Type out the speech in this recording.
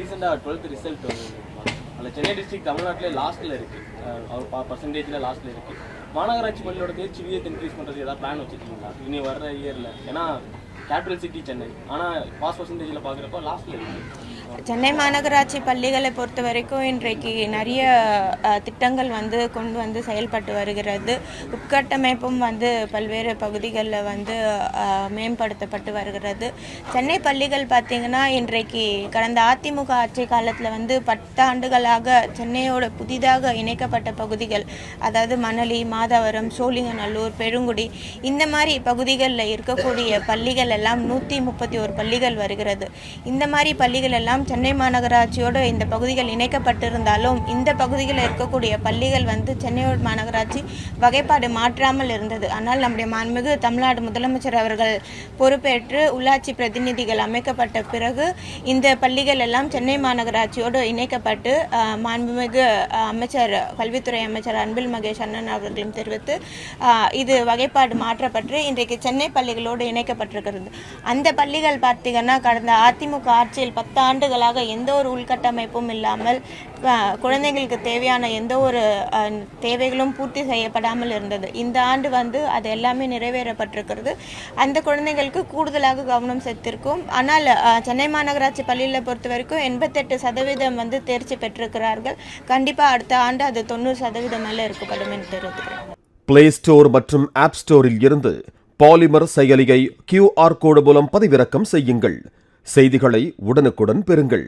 ரீசெண்டாக 12th result வந்து அதில் சென்னை டிஸ்ட்ரிக்ட் தமிழ்நாட்டிலே லாஸ்ட்டில் இருக்குது, அவர் பர்சன்டேஜில் லாஸ்ட்டில் இருக்குது. மாநகராட்சி பள்ளியோட தேர்ச்சி விகிதத்தை இன்க்ரீஸ் பண்ணுறது ஏதாவது பிளான் வச்சுருக்கீங்களா இனி வர்ற இயரில்? ஏன்னா கேபிட்டல் சிட்டி சென்னை, ஆனால் பாஸ் பர்சன்டேஜில் பார்க்குறப்ப லாஸ்ட்டில் இருக்குது. சென்னை மாநகராட்சி பள்ளிகளை பொறுத்த வரைக்கும் இன்றைக்கு நிறைய திட்டங்கள் கொண்டு வந்து செயல்பட்டு வருகிறது. உட்கட்டமைப்பும் பல்வேறு பகுதிகளில் மேம்படுத்தப்பட்டு வருகிறது. சென்னை பள்ளிகள் பார்த்திங்கன்னா இன்றைக்கு கடந்த அதிமுக ஆட்சி காலத்தில் 10 ஆண்டுகளாக சென்னையோட புதிதாக இணைக்கப்பட்ட பகுதிகள், அதாவது மணலி, மாதவரம், சோழிங்கநல்லூர், பெருங்குடி, இந்த மாதிரி பகுதிகளில் இருக்கக்கூடிய பள்ளிகள் எல்லாம் 131 பள்ளிகள் வருகிறது. இந்த மாதிரி பள்ளிகள் எல்லாம் சென்னை மாநகராட்சியோடு இந்த பகுதிகள் இணைக்கப்பட்டிருந்தாலும் இந்த பகுதிகளில் இருக்கக்கூடிய பள்ளிகள் சென்னை மாநகராட்சி வகைப்பாடு மாற்றாமல் இருந்தது. ஆனால் நம்முடைய மாண்புமிகு தமிழ்நாடு முதலமைச்சர் அவர்கள் பொறுப்பேற்று உள்ளாட்சி பிரதிநிதிகள் அமைக்கப்பட்ட பிறகு இந்த பள்ளிகள் எல்லாம் சென்னை மாநகராட்சியோடு இணைக்கப்பட்டு மாண்புமிகு அமைச்சர், கல்வித்துறை அமைச்சர் அன்பில் மகேஷ் அண்ணன் அவர்களும் தெரிவித்து இது வகைப்பாடு மாற்றப்பட்டு இன்றைக்கு சென்னை பள்ளிகளோடு இணைக்கப்பட்டிருக்கிறது. அந்த பள்ளிகள் பார்த்தீங்கன்னா கடந்த அதிமுக ஆட்சியில் 10 ஆண்டுகளாக எந்த ஒரு உள்கட்டமைப்பும் இல்லாமல் குழந்தைங்களுக்கு தேவையான எந்த ஒரு தேவைகளும் பூர்த்தி செய்யப்படாமல் இருந்தது. இந்த ஆண்டு அது எல்லாமே நிறைவேறப்பட்டிருக்கிறது. அந்த குழந்தைங்களுக்கு கூடுதலாக கவனம் செலுத்திருக்கும். ஆனால் சென்னை மாநகராட்சி பள்ளியில் பொறுத்த வரைக்கும் 88% தேர்ச்சி பெற்றிருக்கிறார்கள். கண்டிப்பாக அடுத்த ஆண்டு அது 90% மேலே இருக்கப்படும் என்று தெரிவிக்கிறேன். பிளே ஸ்டோர் மற்றும் ஆப் ஸ்டோரில் இருந்து பாலிமர் செயலியை QR கோடு மூலம் பதிவிறக்கம் செய்யுங்கள். செய்திகளை உடனுக்குடன் பெறுங்கள்.